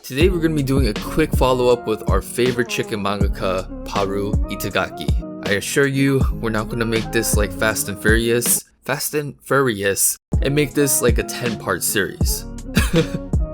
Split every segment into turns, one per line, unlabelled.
Today we're going to be doing a quick follow-up with our favorite chicken mangaka, Paru Itagaki. I assure you, we're not going to make this like Fast and Furious, and make this like a 10-part series.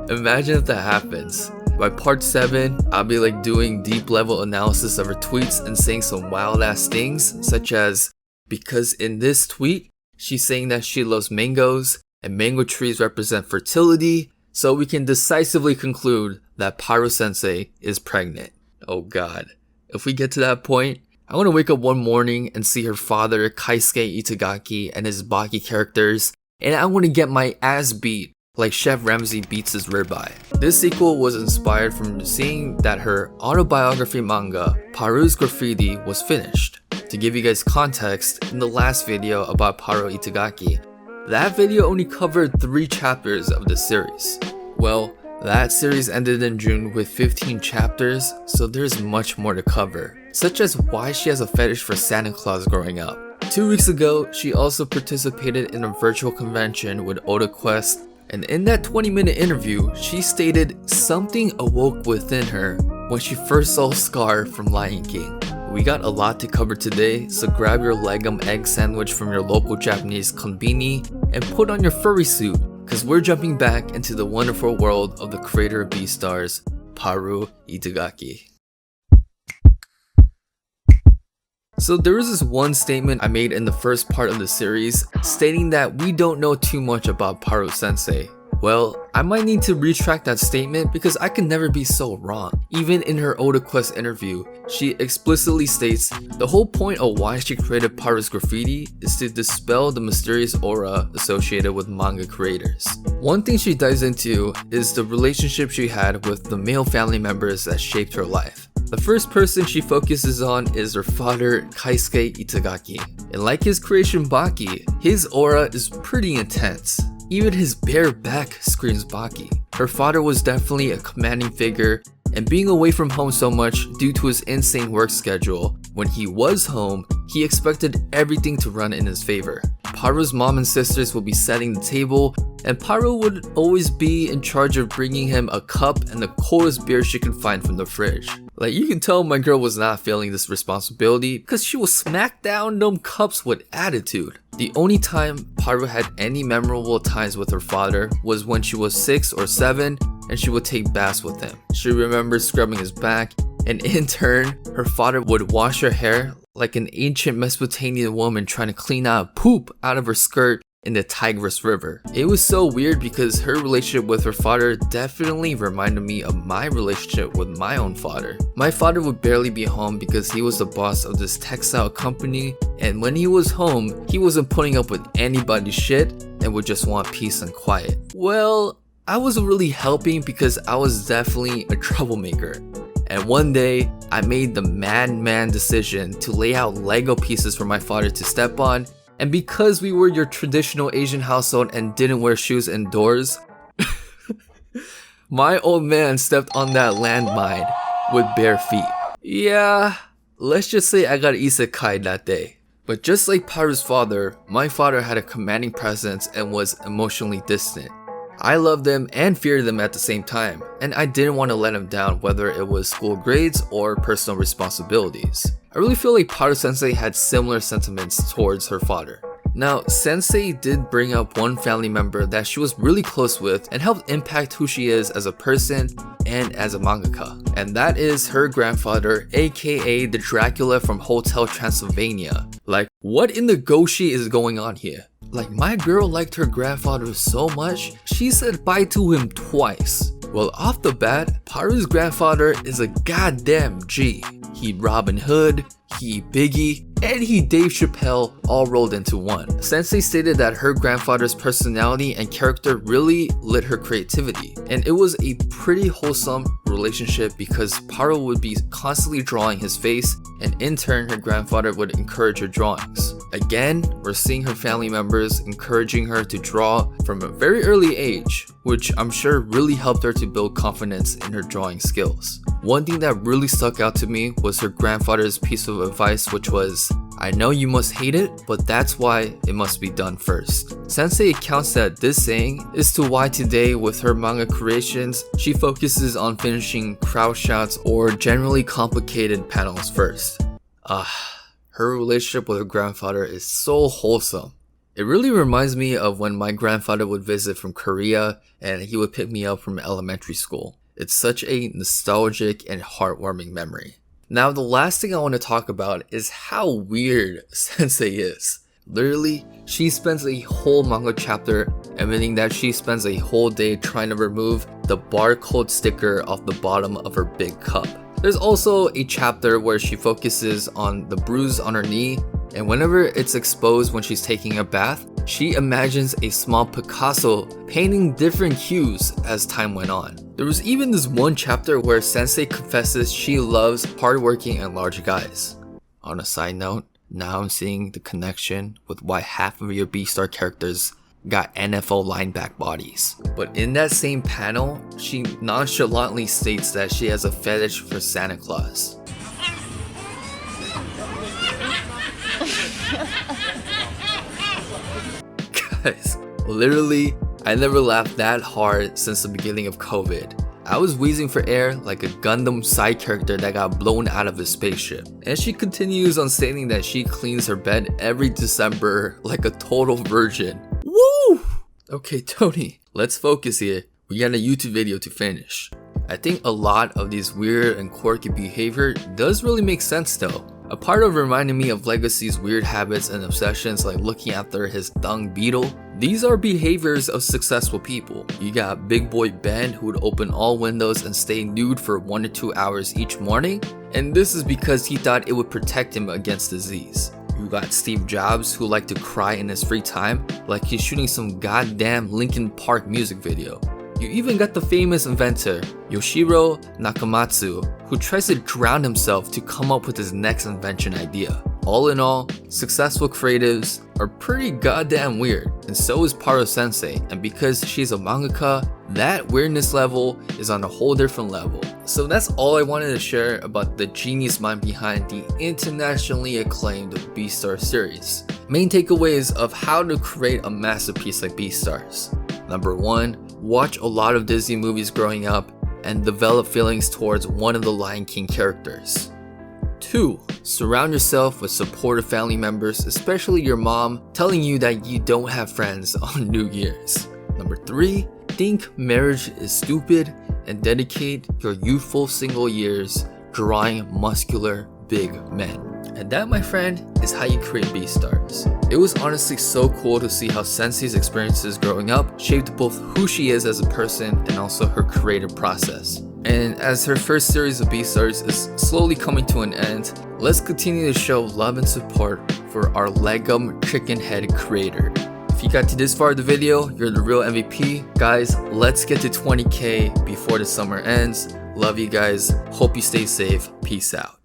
Imagine if that happens. By part 7, I'll be like doing deep level analysis of her tweets and saying some wild ass things, such as, because in this tweet, she's saying that she loves mangoes, and mango trees represent fertility, so we can decisively conclude that Paru Sensei is pregnant. Oh god. If we get to that point, I want to wake up one morning and see her father, Kaisuke Itagaki, and his Baki characters, and I want to get my ass beat like Chef Ramsay beats his ribeye. This sequel was inspired from seeing that her autobiography manga, Paru's Graffiti, was finished. To give you guys context, in the last video about Paru Itagaki, that video only covered 3 chapters of the series. Well, that series ended in June with 15 chapters, so there's much more to cover, such as why she has a fetish for Santa Claus growing up. 2 weeks ago, she also participated in a virtual convention with Otaquest, and in that 20-minute interview, she stated something awoke within her when she first saw Scar from Lion King. We got a lot to cover today, so grab your Legum egg sandwich from your local Japanese konbini and put on your furry suit, cause we're jumping back into the wonderful world of the creator of Beastars, Paru Itagaki. So there was this one statement I made in the first part of the series, stating that we don't know too much about Paru Sensei. Well, I might need to retract that statement because I can never be so wrong. Even in her Otaquest interview, she explicitly states the whole point of why she created Paru's Graffiti is to dispel the mysterious aura associated with manga creators. One thing she dives into is the relationship she had with the male family members that shaped her life. The first person she focuses on is her father, Kaisuke Itagaki. And like his creation Baki, his aura is pretty intense. Even his bare back screams Baki. Her father was definitely a commanding figure, and being away from home so much due to his insane work schedule, when he was home, he expected everything to run in his favor. Paru's mom and sisters would be setting the table, and Paru would always be in charge of bringing him a cup and the coldest beer she could find from the fridge. Like, you can tell my girl was not feeling this responsibility because she would smack down them cups with attitude. The only time Paru had any memorable times with her father was when she was 6 or 7 and she would take baths with him. She remembers scrubbing his back, and in turn, her father would wash her hair like an ancient Mesopotamian woman trying to clean out poop out of her skirt in the Tigris River. It was so weird because her relationship with her father definitely reminded me of my relationship with my own father. My father would barely be home because he was the boss of this textile company, and when he was home, he wasn't putting up with anybody's shit and would just want peace and quiet. Well, I wasn't really helping because I was definitely a troublemaker. And one day, I made the madman decision to lay out Lego pieces for my father to step on, and because we were your traditional Asian household and didn't wear shoes indoors, my old man stepped on that landmine with bare feet. Yeah, let's just say I got isekai that day. But just like Paru's father, my father had a commanding presence and was emotionally distant. I loved him and feared him at the same time, and I didn't want to let him down, whether it was school grades or personal responsibilities. I really feel like Paru Sensei had similar sentiments towards her father. Now, Sensei did bring up one family member that she was really close with and helped impact who she is as a person and as a mangaka. And that is her grandfather, aka the Dracula from Hotel Transylvania. Like, what in the goshi is going on here? Like, my girl liked her grandfather so much, she said bye to him twice. Well, off the bat, Paru's grandfather is a goddamn G. He Robin Hood, he Biggie, and he Dave Chappelle all rolled into one. Sensei stated that her grandfather's personality and character really lit her creativity, and it was a pretty wholesome relationship because Paru would be constantly drawing his face, and in turn her grandfather would encourage her drawings. Again, we're seeing her family members encouraging her to draw from a very early age, which I'm sure really helped her to build confidence in her drawing skills. One thing that really stuck out to me was her grandfather's piece of advice, which was, I know you must hate it, but that's why it must be done first. Sensei accounts that this saying is to why today with her manga creations, she focuses on finishing crowd shots or generally complicated panels first. Her relationship with her grandfather is so wholesome. It really reminds me of when my grandfather would visit from Korea and he would pick me up from elementary school. It's such a nostalgic and heartwarming memory. Now the last thing I want to talk about is how weird Sensei is. Literally, she spends a whole manga chapter admitting that she spends a whole day trying to remove the barcode sticker off the bottom of her big cup. There's also a chapter where she focuses on the bruise on her knee, and whenever it's exposed when she's taking a bath, she imagines a small Picasso painting different hues as time went on. There was even this one chapter where Sensei confesses she loves hardworking and large guys. On a side note, now I'm seeing the connection with why half of your Beastar characters got NFL lineback bodies. But in that same panel, she nonchalantly states that she has a fetish for Santa Claus. Guys, literally, I never laughed that hard since the beginning of COVID. I was wheezing for air like a Gundam side character that got blown out of his spaceship. And she continues on stating that she cleans her bed every December like a total virgin. Woo! Okay, Tony, let's focus here. We got a YouTube video to finish. I think a lot of these weird and quirky behavior does really make sense though. A part of reminding me of Legacy's weird habits and obsessions like looking after his dung beetle. These are behaviors of successful people. You got Big Boy Ben who would open all windows and stay nude for 1 to 2 hours each morning, and this is because he thought it would protect him against disease. You got Steve Jobs who liked to cry in his free time like he's shooting some goddamn Linkin Park music video. You even got the famous inventor, Yoshiro Nakamatsu, who tries to drown himself to come up with his next invention idea. All in all, successful creatives are pretty goddamn weird, and so is Paru Sensei, and because she's a mangaka, that weirdness level is on a whole different level. So that's all I wanted to share about the genius mind behind the internationally acclaimed Beastars series. Main takeaways of how to create a masterpiece like Beastars. Number 1. Watch a lot of Disney movies growing up and develop feelings towards one of the Lion King characters. 2. Surround yourself with supportive family members, especially your mom, telling you that you don't have friends on New Year's. Number 3. Think marriage is stupid and dedicate your youthful single years drawing muscular big men. And that, my friend, is how you create Beastars. It was honestly so cool to see how Sensei's experiences growing up shaped both who she is as a person and also her creative process. And as her first series of Beastars is slowly coming to an end, let's continue to show love and support for our Legum Chicken Head creator. If you got to this far of the video, you're the real MVP. Guys, let's get to 20K before the summer ends. Love you guys. Hope you stay safe. Peace out.